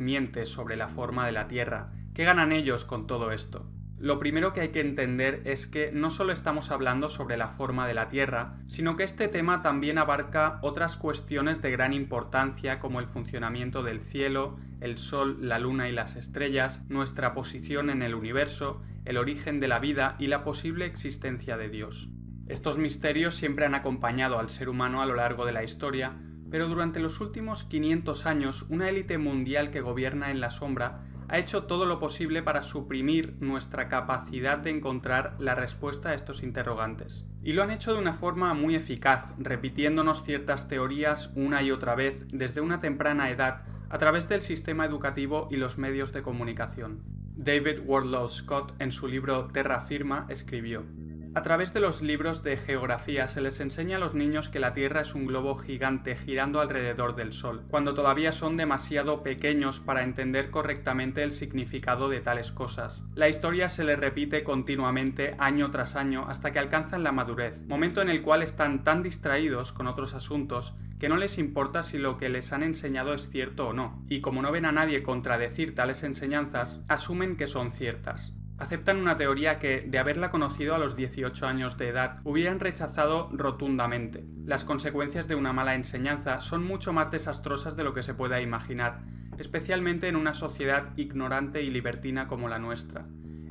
miente sobre la forma de la Tierra. ¿Qué ganan ellos con todo esto? Lo primero que hay que entender es que no solo estamos hablando sobre la forma de la Tierra, sino que este tema también abarca otras cuestiones de gran importancia como el funcionamiento del cielo, el Sol, la Luna y las estrellas, nuestra posición en el universo, el origen de la vida y la posible existencia de Dios. Estos misterios siempre han acompañado al ser humano a lo largo de la historia, pero durante los últimos 500 años una élite mundial que gobierna en la sombra ha hecho todo lo posible para suprimir nuestra capacidad de encontrar la respuesta a estos interrogantes. Y lo han hecho de una forma muy eficaz, repitiéndonos ciertas teorías una y otra vez desde una temprana edad a través del sistema educativo y los medios de comunicación. David Wardlaw Scott, en su libro Terra Firma, escribió: a través de los libros de geografía se les enseña a los niños que la Tierra es un globo gigante girando alrededor del Sol, cuando todavía son demasiado pequeños para entender correctamente el significado de tales cosas. La historia se les repite continuamente año tras año hasta que alcanzan la madurez, momento en el cual están tan distraídos con otros asuntos que no les importa si lo que les han enseñado es cierto o no, y como no ven a nadie contradecir tales enseñanzas, asumen que son ciertas. Aceptan una teoría que, de haberla conocido a los 18 años de edad, hubieran rechazado rotundamente. Las consecuencias de una mala enseñanza son mucho más desastrosas de lo que se pueda imaginar, especialmente en una sociedad ignorante y libertina como la nuestra.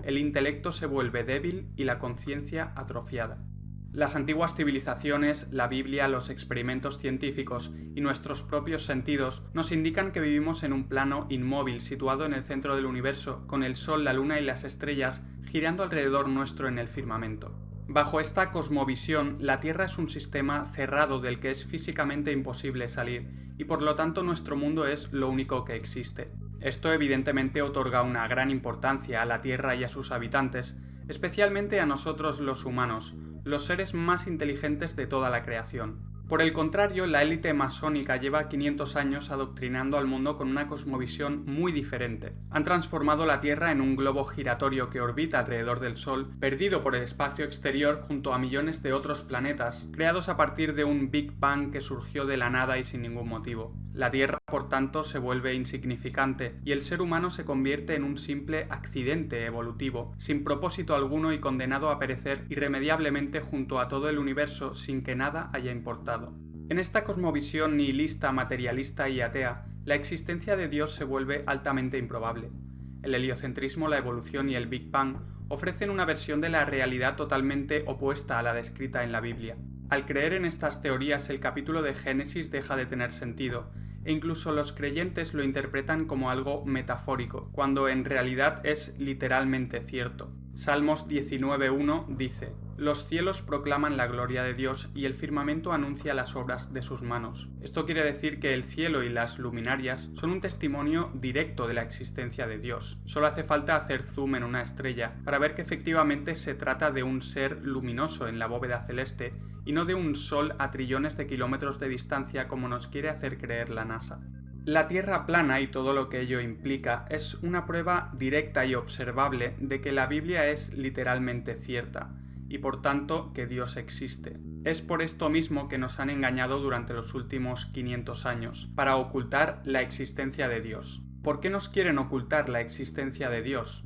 El intelecto se vuelve débil y la conciencia atrofiada. Las antiguas civilizaciones, la Biblia, los experimentos científicos y nuestros propios sentidos nos indican que vivimos en un plano inmóvil situado en el centro del universo, con el Sol, la Luna y las estrellas girando alrededor nuestro en el firmamento. Bajo esta cosmovisión, la Tierra es un sistema cerrado del que es físicamente imposible salir, y por lo tanto nuestro mundo es lo único que existe. Esto evidentemente otorga una gran importancia a la Tierra y a sus habitantes, especialmente a nosotros los humanos, los seres más inteligentes de toda la creación. Por el contrario, la élite masónica lleva 500 años adoctrinando al mundo con una cosmovisión muy diferente. Han transformado la Tierra en un globo giratorio que orbita alrededor del Sol, perdido por el espacio exterior junto a millones de otros planetas, creados a partir de un Big Bang que surgió de la nada y sin ningún motivo. La Tierra, por tanto, se vuelve insignificante y el ser humano se convierte en un simple accidente evolutivo, sin propósito alguno y condenado a perecer irremediablemente junto a todo el universo sin que nada haya importado. En esta cosmovisión nihilista, materialista y atea, la existencia de Dios se vuelve altamente improbable. El heliocentrismo, la evolución y el Big Bang ofrecen una versión de la realidad totalmente opuesta a la descrita en la Biblia. Al creer en estas teorías, el capítulo de Génesis deja de tener sentido, e incluso los creyentes lo interpretan como algo metafórico, cuando en realidad es literalmente cierto. Salmos 19:1 dice: los cielos proclaman la gloria de Dios y el firmamento anuncia las obras de sus manos. Esto quiere decir que el cielo y las luminarias son un testimonio directo de la existencia de Dios. Solo hace falta hacer zoom en una estrella para ver que efectivamente se trata de un ser luminoso en la bóveda celeste y no de un sol a trillones de kilómetros de distancia como nos quiere hacer creer la NASA. La Tierra plana y todo lo que ello implica es una prueba directa y observable de que la Biblia es literalmente cierta, y por tanto que Dios existe. Es por esto mismo que nos han engañado durante los últimos 500 años, para ocultar la existencia de Dios. ¿Por qué nos quieren ocultar la existencia de Dios?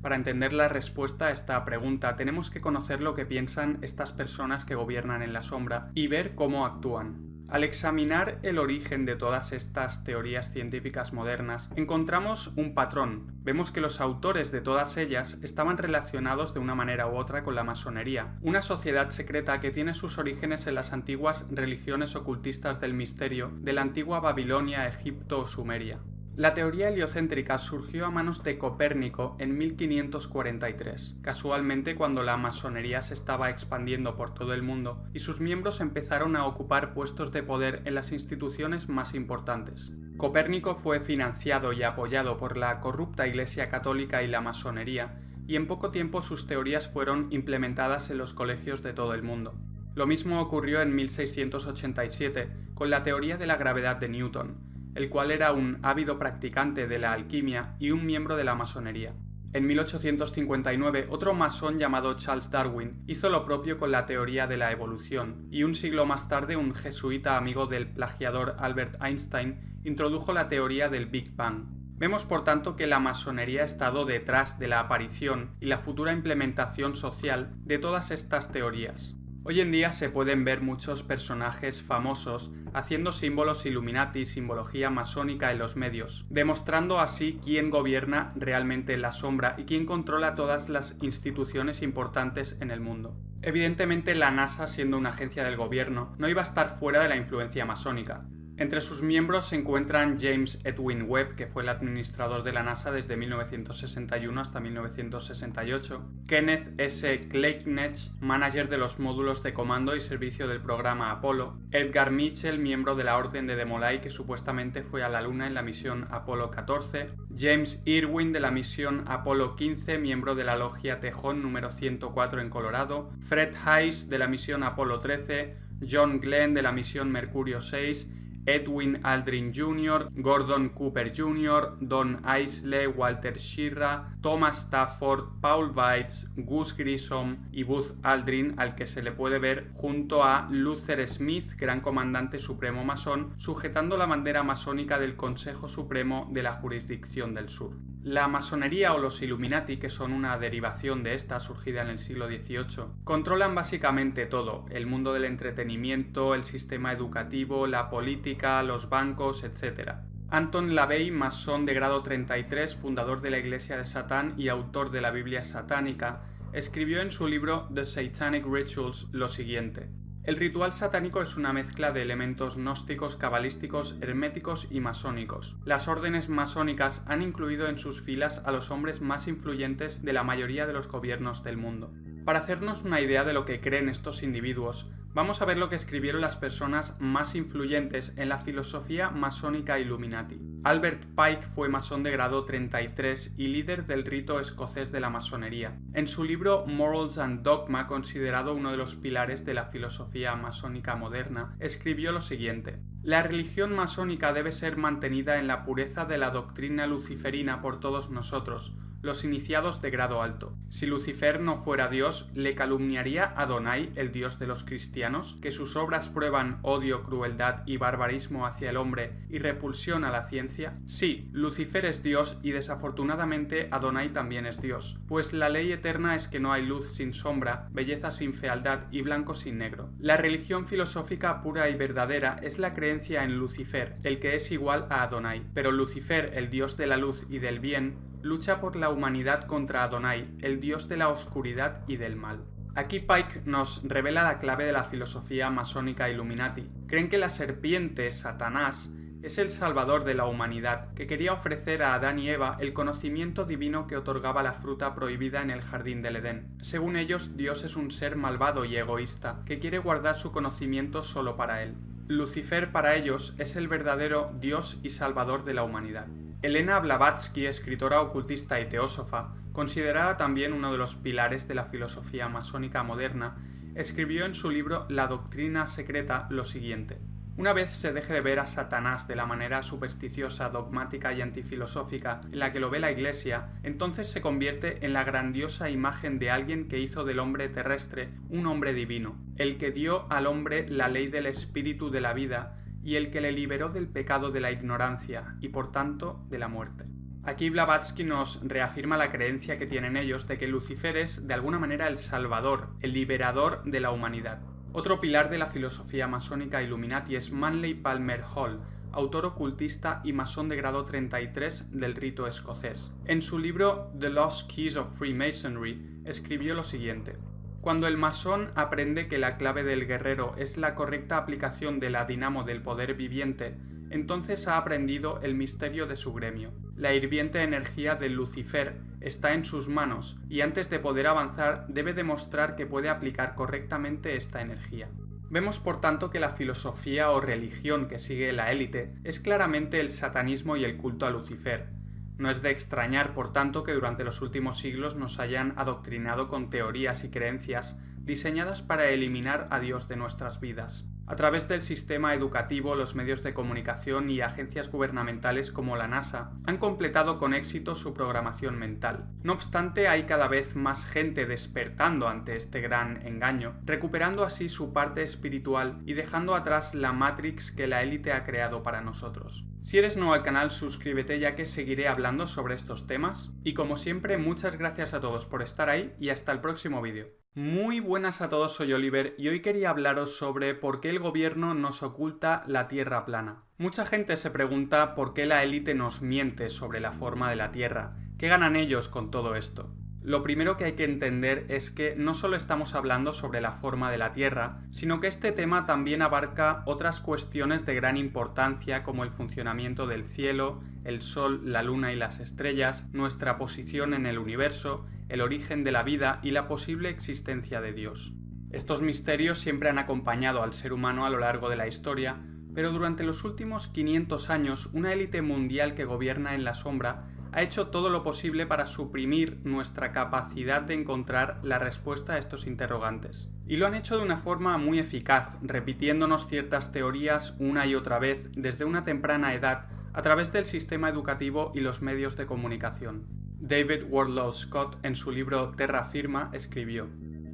Para entender la respuesta a esta pregunta tenemos que conocer lo que piensan estas personas que gobiernan en la sombra y ver cómo actúan. Al examinar el origen de todas estas teorías científicas modernas, encontramos un patrón. Vemos que los autores de todas ellas estaban relacionados de una manera u otra con la masonería, una sociedad secreta que tiene sus orígenes en las antiguas religiones ocultistas del misterio de la antigua Babilonia, Egipto o Sumeria. La teoría heliocéntrica surgió a manos de Copérnico en 1543, casualmente cuando la masonería se estaba expandiendo por todo el mundo y sus miembros empezaron a ocupar puestos de poder en las instituciones más importantes. Copérnico fue financiado y apoyado por la corrupta Iglesia Católica y la masonería, y en poco tiempo sus teorías fueron implementadas en los colegios de todo el mundo. Lo mismo ocurrió en 1687 con la teoría de la gravedad de Newton, el cual era un ávido practicante de la alquimia y un miembro de la masonería. En 1859, otro masón llamado Charles Darwin hizo lo propio con la teoría de la evolución, y un siglo más tarde un jesuita amigo del plagiador Albert Einstein introdujo la teoría del Big Bang. Vemos por tanto que la masonería ha estado detrás de la aparición y la futura implementación social de todas estas teorías. Hoy en día se pueden ver muchos personajes famosos haciendo símbolos Illuminati, simbología masónica en los medios, demostrando así quién gobierna realmente en la sombra y quién controla todas las instituciones importantes en el mundo. Evidentemente la NASA, siendo una agencia del gobierno, no iba a estar fuera de la influencia masónica. Entre sus miembros se encuentran James Edwin Webb, que fue el administrador de la NASA desde 1961 hasta 1968, Kenneth S. Kleitnech, manager de los módulos de comando y servicio del programa Apolo, Edgar Mitchell, miembro de la Orden de Molay, que supuestamente fue a la Luna en la misión Apolo 14, James Irwin de la misión Apolo 15, miembro de la Logia Tejón número 104 en Colorado, Fred Haise de la misión Apolo 13, John Glenn de la misión Mercurio 6, Edwin Aldrin Jr., Gordon Cooper Jr., Don Isley, Walter Schirra, Thomas Stafford, Paul Weitz, Gus Grissom y Buzz Aldrin, al que se le puede ver junto a Luther Smith, gran comandante supremo masón, sujetando la bandera masónica del Consejo Supremo de la Jurisdicción del Sur. La masonería o los Illuminati, que son una derivación de esta surgida en el siglo XVIII, controlan básicamente todo: el mundo del entretenimiento, el sistema educativo, la política, los bancos, etc. Anton LaVey, masón de grado 33, fundador de la Iglesia de Satán y autor de la Biblia satánica, escribió en su libro The Satanic Rituals lo siguiente: el ritual satánico es una mezcla de elementos gnósticos, cabalísticos, herméticos y masónicos. Las órdenes masónicas han incluido en sus filas a los hombres más influyentes de la mayoría de los gobiernos del mundo. Para hacernos una idea de lo que creen estos individuos, vamos a ver lo que escribieron las personas más influyentes en la filosofía masónica Illuminati. Albert Pike fue masón de grado 33 y líder del rito escocés de la masonería. En su libro Morals and Dogma, considerado uno de los pilares de la filosofía masónica moderna, escribió lo siguiente: la religión masónica debe ser mantenida en la pureza de la doctrina luciferina por todos nosotros, los iniciados de grado alto. Si Lucifer no fuera Dios, ¿le calumniaría Adonai, el Dios de los cristianos, que sus obras prueban odio, crueldad y barbarismo hacia el hombre y repulsión a la ciencia? Sí, Lucifer es Dios y desafortunadamente Adonai también es Dios, pues la ley eterna es que no hay luz sin sombra, belleza sin fealdad y blanco sin negro. La religión filosófica pura y verdadera es la creencia en Lucifer, el que es igual a Adonai, pero Lucifer, el Dios de la luz y del bien, lucha por la humanidad contra Adonai, el dios de la oscuridad y del mal. Aquí Pike nos revela la clave de la filosofía masónica Illuminati. Creen que la serpiente, Satanás, es el salvador de la humanidad, que quería ofrecer a Adán y Eva el conocimiento divino que otorgaba la fruta prohibida en el jardín del Edén. Según ellos, Dios es un ser malvado y egoísta, que quiere guardar su conocimiento solo para él. Lucifer para ellos es el verdadero Dios y salvador de la humanidad. Elena Blavatsky, escritora ocultista y teósofa, considerada también uno de los pilares de la filosofía masónica moderna, escribió en su libro La doctrina secreta lo siguiente: una vez se deje de ver a Satanás de la manera supersticiosa, dogmática y antifilosófica en la que lo ve la Iglesia, entonces se convierte en la grandiosa imagen de alguien que hizo del hombre terrestre un hombre divino, el que dio al hombre la ley del espíritu de la vida y el que le liberó del pecado de la ignorancia y por tanto de la muerte. Aquí Blavatsky nos reafirma la creencia que tienen ellos de que Lucifer es de alguna manera el salvador, el liberador de la humanidad. Otro pilar de la filosofía masónica Illuminati es Manly Palmer Hall, autor ocultista y masón de grado 33 del rito escocés. En su libro The Lost Keys of Freemasonry escribió lo siguiente: cuando el masón aprende que la clave del guerrero es la correcta aplicación de la dinamo del poder viviente, entonces ha aprendido el misterio de su gremio. La hirviente energía de Lucifer está en sus manos y antes de poder avanzar debe demostrar que puede aplicar correctamente esta energía. Vemos por tanto que la filosofía o religión que sigue la élite es claramente el satanismo y el culto a Lucifer. No es de extrañar, por tanto, que durante los últimos siglos nos hayan adoctrinado con teorías y creencias diseñadas para eliminar a Dios de nuestras vidas. A través del sistema educativo, los medios de comunicación y agencias gubernamentales como la NASA han completado con éxito su programación mental. No obstante, hay cada vez más gente despertando ante este gran engaño, recuperando así su parte espiritual y dejando atrás la Matrix que la élite ha creado para nosotros. Si eres nuevo al canal, suscríbete ya que seguiré hablando sobre estos temas. Y como siempre, muchas gracias a todos por estar ahí y hasta el próximo vídeo. Muy buenas a todos, soy Oliver y hoy quería hablaros sobre por qué el gobierno nos oculta la Tierra plana. Mucha gente se pregunta por qué la élite nos miente sobre la forma de la Tierra. ¿Qué ganan ellos con todo esto? Lo primero que hay que entender es que no solo estamos hablando sobre la forma de la Tierra, sino que este tema también abarca otras cuestiones de gran importancia como el funcionamiento del cielo, el Sol, la Luna y las estrellas, nuestra posición en el universo, el origen de la vida y la posible existencia de Dios. Estos misterios siempre han acompañado al ser humano a lo largo de la historia, pero durante los últimos 500 años una élite mundial que gobierna en la sombra ha hecho todo lo posible para suprimir nuestra capacidad de encontrar la respuesta a estos interrogantes. Y lo han hecho de una forma muy eficaz, repitiéndonos ciertas teorías una y otra vez desde una temprana edad a través del sistema educativo y los medios de comunicación. David Wardlaw Scott, en su libro Terra Firma, escribió: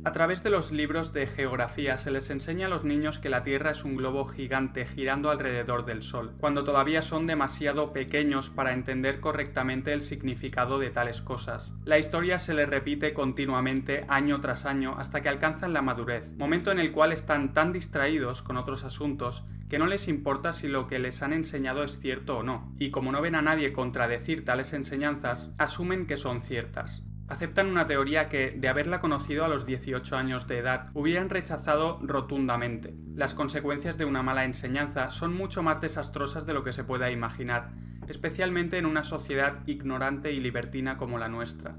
a través de los libros de geografía se les enseña a los niños que la Tierra es un globo gigante girando alrededor del Sol, cuando todavía son demasiado pequeños para entender correctamente el significado de tales cosas. La historia se les repite continuamente año tras año hasta que alcanzan la madurez, momento en el cual están tan distraídos con otros asuntos que no les importa si lo que les han enseñado es cierto o no, y como no ven a nadie contradecir tales enseñanzas, asumen que son ciertas. Aceptan una teoría que, de haberla conocido a los 18 años de edad, hubieran rechazado rotundamente. Las consecuencias de una mala enseñanza son mucho más desastrosas de lo que se pueda imaginar, especialmente en una sociedad ignorante y libertina como la nuestra.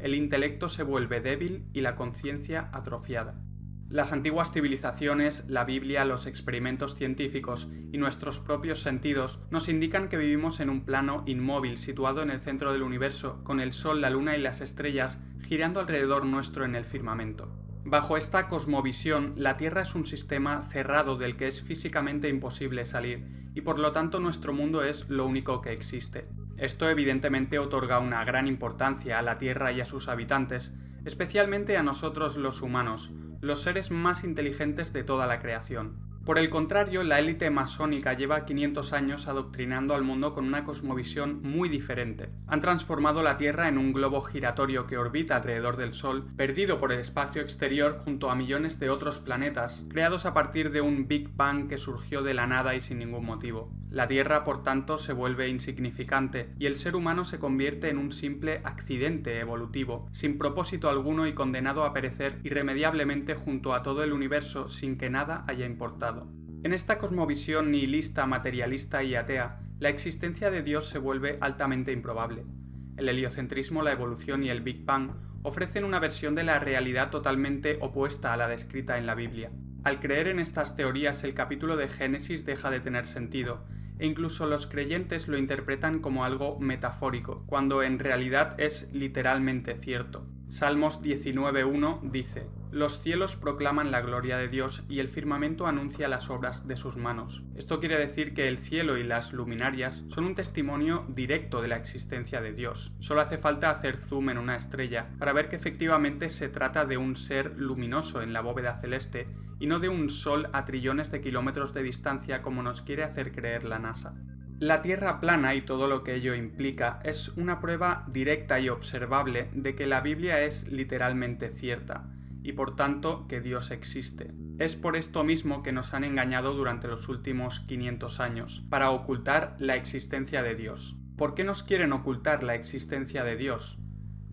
El intelecto se vuelve débil y la conciencia atrofiada. Las antiguas civilizaciones, la Biblia, los experimentos científicos y nuestros propios sentidos nos indican que vivimos en un plano inmóvil situado en el centro del universo, con el Sol, la Luna y las estrellas girando alrededor nuestro en el firmamento. Bajo esta cosmovisión, la Tierra es un sistema cerrado del que es físicamente imposible salir, y por lo tanto nuestro mundo es lo único que existe. Esto evidentemente otorga una gran importancia a la Tierra y a sus habitantes, especialmente a nosotros los humanos, los seres más inteligentes de toda la creación. Por el contrario, la élite masónica lleva 500 años adoctrinando al mundo con una cosmovisión muy diferente. Han transformado la Tierra en un globo giratorio que orbita alrededor del Sol, perdido por el espacio exterior junto a millones de otros planetas, creados a partir de un Big Bang que surgió de la nada y sin ningún motivo. La Tierra, por tanto, se vuelve insignificante y el ser humano se convierte en un simple accidente evolutivo, sin propósito alguno y condenado a perecer irremediablemente junto a todo el universo sin que nada haya importado. En esta cosmovisión nihilista, materialista y atea, la existencia de Dios se vuelve altamente improbable. El heliocentrismo, la evolución y el Big Bang ofrecen una versión de la realidad totalmente opuesta a la descrita en la Biblia. Al creer en estas teorías, el capítulo de Génesis deja de tener sentido, e incluso los creyentes lo interpretan como algo metafórico, cuando en realidad es literalmente cierto. Salmos 19:1 dice: los cielos proclaman la gloria de Dios y el firmamento anuncia las obras de sus manos. Esto quiere decir que el cielo y las luminarias son un testimonio directo de la existencia de Dios. Solo hace falta hacer zoom en una estrella para ver que efectivamente se trata de un ser luminoso en la bóveda celeste y no de un sol a trillones de kilómetros de distancia como nos quiere hacer creer la NASA. La Tierra plana y todo lo que ello implica es una prueba directa y observable de que la Biblia es literalmente cierta, y por tanto que Dios existe. Es por esto mismo que nos han engañado durante los últimos 500 años, para ocultar la existencia de Dios. ¿Por qué nos quieren ocultar la existencia de Dios?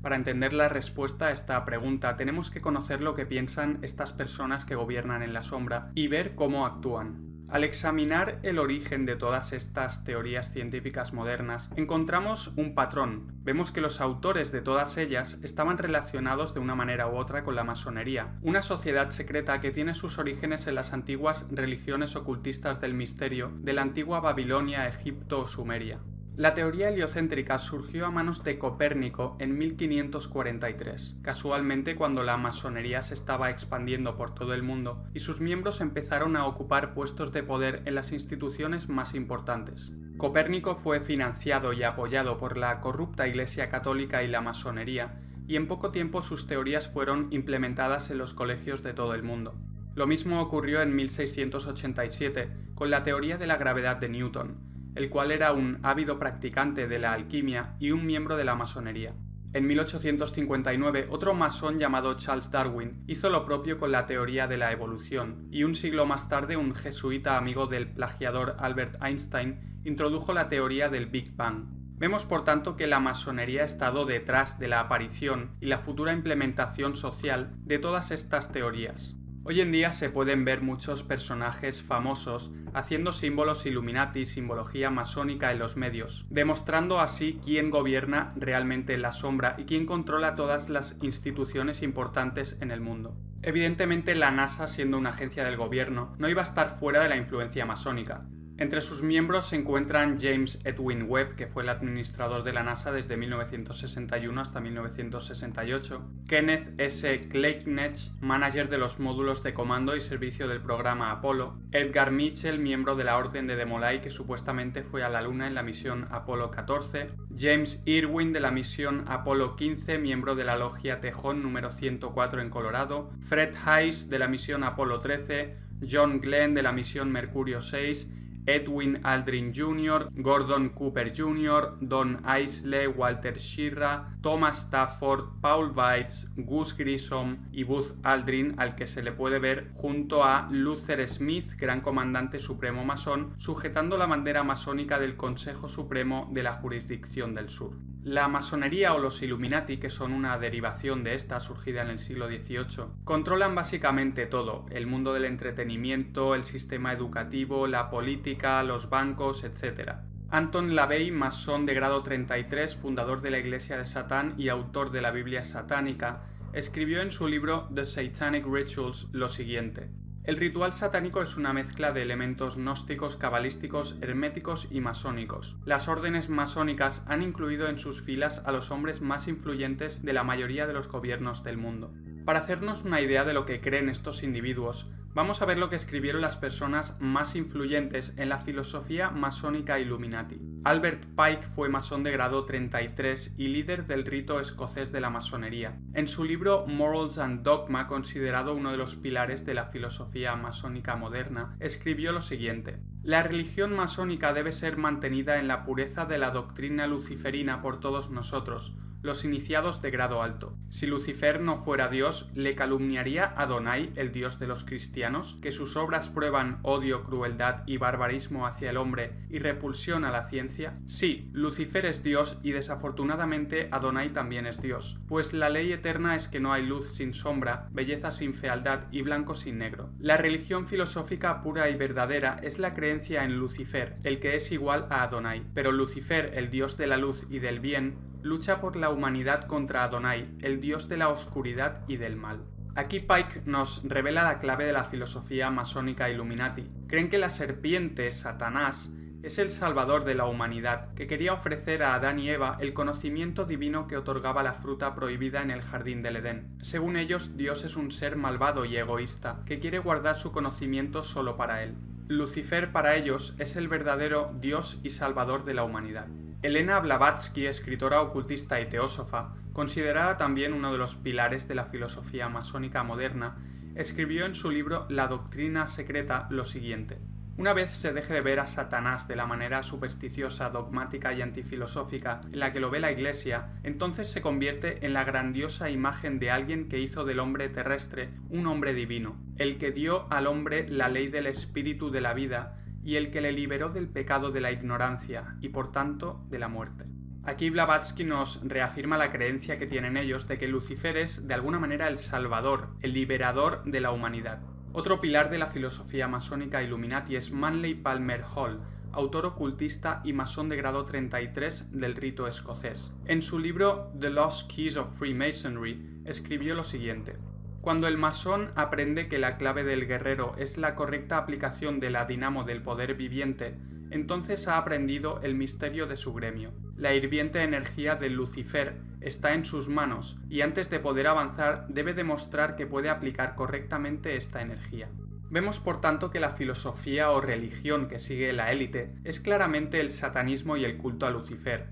Para entender la respuesta a esta pregunta tenemos que conocer lo que piensan estas personas que gobiernan en la sombra y ver cómo actúan. Al examinar el origen de todas estas teorías científicas modernas, encontramos un patrón. Vemos que los autores de todas ellas estaban relacionados de una manera u otra con la masonería, una sociedad secreta que tiene sus orígenes en las antiguas religiones ocultistas del misterio de la antigua Babilonia, Egipto o Sumeria. La teoría heliocéntrica surgió a manos de Copérnico en 1543, casualmente cuando la masonería se estaba expandiendo por todo el mundo y sus miembros empezaron a ocupar puestos de poder en las instituciones más importantes. Copérnico fue financiado y apoyado por la corrupta Iglesia Católica y la masonería, y en poco tiempo sus teorías fueron implementadas en los colegios de todo el mundo. Lo mismo ocurrió en 1687 con la teoría de la gravedad de Newton. el cual era un ávido practicante de la alquimia y un miembro de la masonería. En 1859, otro masón llamado Charles Darwin hizo lo propio con la teoría de la evolución, y un siglo más tarde un jesuita amigo del plagiador Albert Einstein introdujo la teoría del Big Bang. Vemos por tanto que la masonería ha estado detrás de la aparición y la futura implementación social de todas estas teorías. Hoy en día se pueden ver muchos personajes famosos haciendo símbolos Illuminati, simbología masónica en los medios, demostrando así quién gobierna realmente en la sombra y quién controla todas las instituciones importantes en el mundo. Evidentemente la NASA, siendo una agencia del gobierno, no iba a estar fuera de la influencia masónica. Entre sus miembros se encuentran James Edwin Webb, que fue el administrador de la NASA desde 1961 hasta 1968, Kenneth S. Kleitnech, manager de los módulos de comando y servicio del programa Apolo, Edgar Mitchell, miembro de la Orden de Molay, que supuestamente fue a la Luna en la misión Apolo 14, James Irwin de la misión Apolo 15, miembro de la Logia Tejón número 104 en Colorado, Fred Haise de la misión Apolo 13, John Glenn de la misión Mercurio 6, Edwin Aldrin Jr., Gordon Cooper Jr., Don Aisley, Walter Schirra, Thomas Stafford, Paul Weitz, Gus Grissom y Buzz Aldrin, al que se le puede ver junto a Luther Smith, gran comandante supremo masón, sujetando la bandera masónica del Consejo Supremo de la Jurisdicción del Sur. La masonería o los Illuminati, que son una derivación de esta surgida en el siglo XVIII, controlan básicamente todo: el mundo del entretenimiento, el sistema educativo, la política, los bancos, etc. Anton LaVey, masón de grado 33, fundador de la Iglesia de Satán y autor de la Biblia satánica, escribió en su libro The Satanic Rituals lo siguiente: el ritual satánico es una mezcla de elementos gnósticos, cabalísticos, herméticos y masónicos. Las órdenes masónicas han incluido en sus filas a los hombres más influyentes de la mayoría de los gobiernos del mundo. Para hacernos una idea de lo que creen estos individuos, vamos a ver lo que escribieron las personas más influyentes en la filosofía masónica Illuminati. Albert Pike fue masón de grado 33 y líder del rito escocés de la masonería. En su libro Morals and Dogma, considerado uno de los pilares de la filosofía masónica moderna, escribió lo siguiente: la religión masónica debe ser mantenida en la pureza de la doctrina luciferina por todos nosotros, los iniciados de grado alto. Si Lucifer no fuera Dios, ¿le calumniaría Adonai, el Dios de los cristianos, que sus obras prueban odio, crueldad y barbarismo hacia el hombre y repulsión a la ciencia? Sí, Lucifer es Dios y desafortunadamente Adonai también es Dios, pues la ley eterna es que no hay luz sin sombra, belleza sin fealdad y blanco sin negro. La religión filosófica pura y verdadera es la creencia en Lucifer, el que es igual a Adonai, pero Lucifer, el Dios de la luz y del bien, lucha por la humanidad contra Adonai, el dios de la oscuridad y del mal. Aquí Pike nos revela la clave de la filosofía masónica Illuminati. Creen que la serpiente, Satanás, es el salvador de la humanidad, que quería ofrecer a Adán y Eva el conocimiento divino que otorgaba la fruta prohibida en el jardín del Edén. Según ellos, Dios es un ser malvado y egoísta, que quiere guardar su conocimiento solo para él. Lucifer, para ellos, es el verdadero Dios y salvador de la humanidad. Elena Blavatsky, escritora ocultista y teósofa, considerada también uno de los pilares de la filosofía masónica moderna, escribió en su libro La doctrina secreta lo siguiente: una vez se deje de ver a Satanás de la manera supersticiosa, dogmática y antifilosófica en la que lo ve la Iglesia, entonces se convierte en la grandiosa imagen de alguien que hizo del hombre terrestre un hombre divino, el que dio al hombre la ley del espíritu de la vida y el que le liberó del pecado de la ignorancia y por tanto de la muerte. Aquí Blavatsky nos reafirma la creencia que tienen ellos de que Lucifer es de alguna manera el salvador, el liberador de la humanidad. Otro pilar de la filosofía masónica Illuminati es Manly Palmer Hall, autor ocultista y masón de grado 33 del rito escocés. En su libro The Lost Keys of Freemasonry escribió lo siguiente: cuando el masón aprende que la clave del guerrero es la correcta aplicación de la dinamo del poder viviente, entonces ha aprendido el misterio de su gremio. La hirviente energía de Lucifer está en sus manos y antes de poder avanzar debe demostrar que puede aplicar correctamente esta energía. Vemos por tanto que la filosofía o religión que sigue la élite es claramente el satanismo y el culto a Lucifer.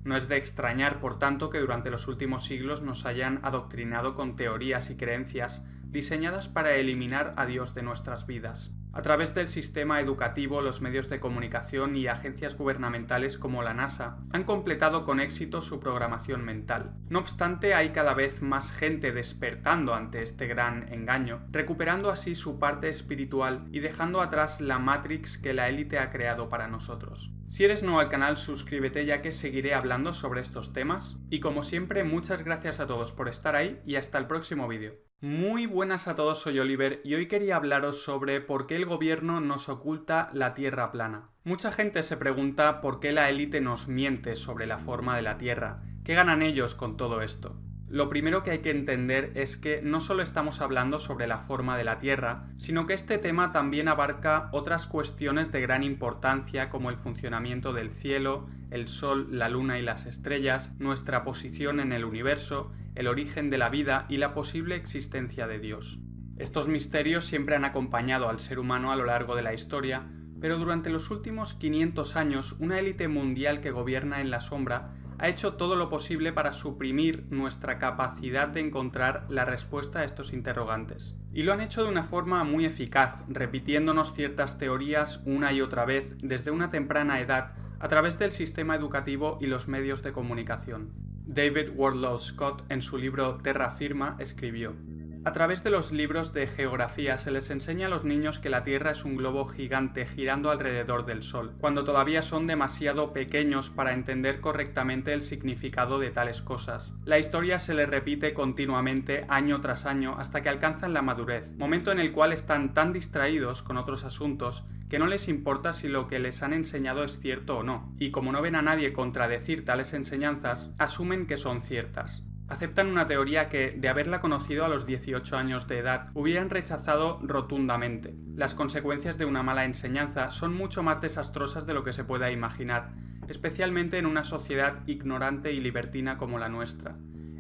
No es de extrañar, por tanto, que durante los últimos siglos nos hayan adoctrinado con teorías y creencias diseñadas para eliminar a Dios de nuestras vidas. A través del sistema educativo, los medios de comunicación y agencias gubernamentales como la NASA han completado con éxito su programación mental. No obstante, hay cada vez más gente despertando ante este gran engaño, recuperando así su parte espiritual y dejando atrás la Matrix que la élite ha creado para nosotros. Si eres nuevo al canal, suscríbete ya que seguiré hablando sobre estos temas. Y como siempre, muchas gracias a todos por estar ahí y hasta el próximo vídeo. Muy buenas a todos, soy Oliver y hoy quería hablaros sobre por qué el gobierno nos oculta la Tierra plana. Mucha gente se pregunta por qué la élite nos miente sobre la forma de la Tierra. ¿Qué ganan ellos con todo esto? Lo primero que hay que entender es que no solo estamos hablando sobre la forma de la Tierra, sino que este tema también abarca otras cuestiones de gran importancia como el funcionamiento del cielo, el Sol, la Luna y las estrellas, nuestra posición en el universo, el origen de la vida y la posible existencia de Dios. Estos misterios siempre han acompañado al ser humano a lo largo de la historia, pero durante los últimos 500 años una élite mundial que gobierna en la sombra ha hecho todo lo posible para suprimir nuestra capacidad de encontrar la respuesta a estos interrogantes. Y lo han hecho de una forma muy eficaz, repitiéndonos ciertas teorías una y otra vez desde una temprana edad a través del sistema educativo y los medios de comunicación. David Wardlaw Scott, en su libro Terra Firma, escribió: a través de los libros de geografía se les enseña a los niños que la Tierra es un globo gigante girando alrededor del Sol, cuando todavía son demasiado pequeños para entender correctamente el significado de tales cosas. La historia se les repite continuamente año tras año hasta que alcanzan la madurez, momento en el cual están tan distraídos con otros asuntos que no les importa si lo que les han enseñado es cierto o no, y como no ven a nadie contradecir tales enseñanzas, asumen que son ciertas. Aceptan una teoría que, de haberla conocido a los 18 años de edad, hubieran rechazado rotundamente. Las consecuencias de una mala enseñanza son mucho más desastrosas de lo que se pueda imaginar, especialmente en una sociedad ignorante y libertina como la nuestra.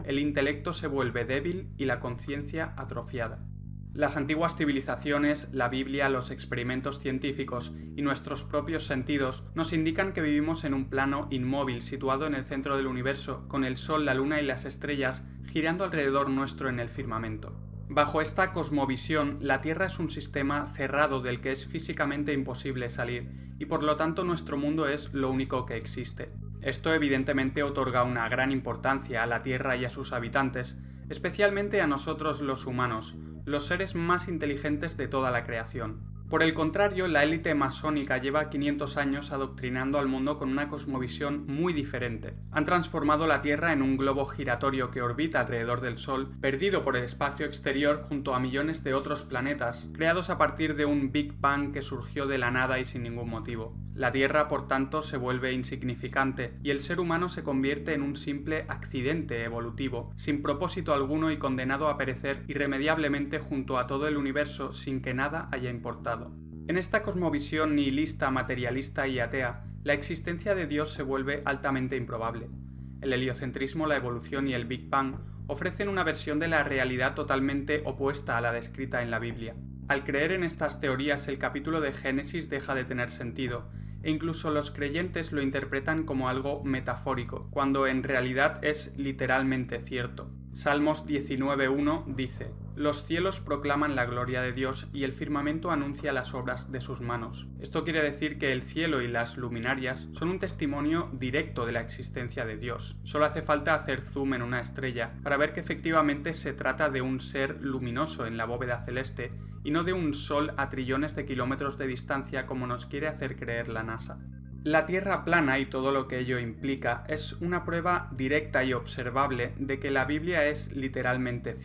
El intelecto se vuelve débil y la conciencia atrofiada. Las antiguas civilizaciones, la Biblia, los experimentos científicos y nuestros propios sentidos nos indican que vivimos en un plano inmóvil situado en el centro del universo, con el Sol, la Luna y las estrellas girando alrededor nuestro en el firmamento. Bajo esta cosmovisión, la Tierra es un sistema cerrado del que es físicamente imposible salir, y por lo tanto nuestro mundo es lo único que existe. Esto evidentemente otorga una gran importancia a la Tierra y a sus habitantes, especialmente a nosotros los humanos, los seres más inteligentes de toda la creación. Por el contrario, la élite masónica lleva 500 años adoctrinando al mundo con una cosmovisión muy diferente. Han transformado la Tierra en un globo giratorio que orbita alrededor del Sol, perdido por el espacio exterior junto a millones de otros planetas, creados a partir de un Big Bang que surgió de la nada y sin ningún motivo. La Tierra, por tanto, se vuelve insignificante y el ser humano se convierte en un simple accidente evolutivo, sin propósito alguno y condenado a perecer irremediablemente junto a todo el universo sin que nada haya importado. En esta cosmovisión nihilista, materialista y atea, la existencia de Dios se vuelve altamente improbable. El heliocentrismo, la evolución y el Big Bang ofrecen una versión de la realidad totalmente opuesta a la descrita en la Biblia. Al creer en estas teorías, el capítulo de Génesis deja de tener sentido, e incluso los creyentes lo interpretan como algo metafórico, cuando en realidad es literalmente cierto. Salmos 19:1 dice: los cielos proclaman la gloria de Dios y el firmamento anuncia las obras de sus manos. Esto quiere decir que el cielo y las luminarias son un testimonio directo de la existencia de Dios. Solo hace falta hacer zoom en una estrella para ver que efectivamente se trata de un ser luminoso en la bóveda celeste y no de un sol a trillones de kilómetros de distancia como nos quiere hacer creer la NASA. La Tierra plana y todo lo que ello implica es una prueba directa y observable de que la Biblia es literalmente cierta.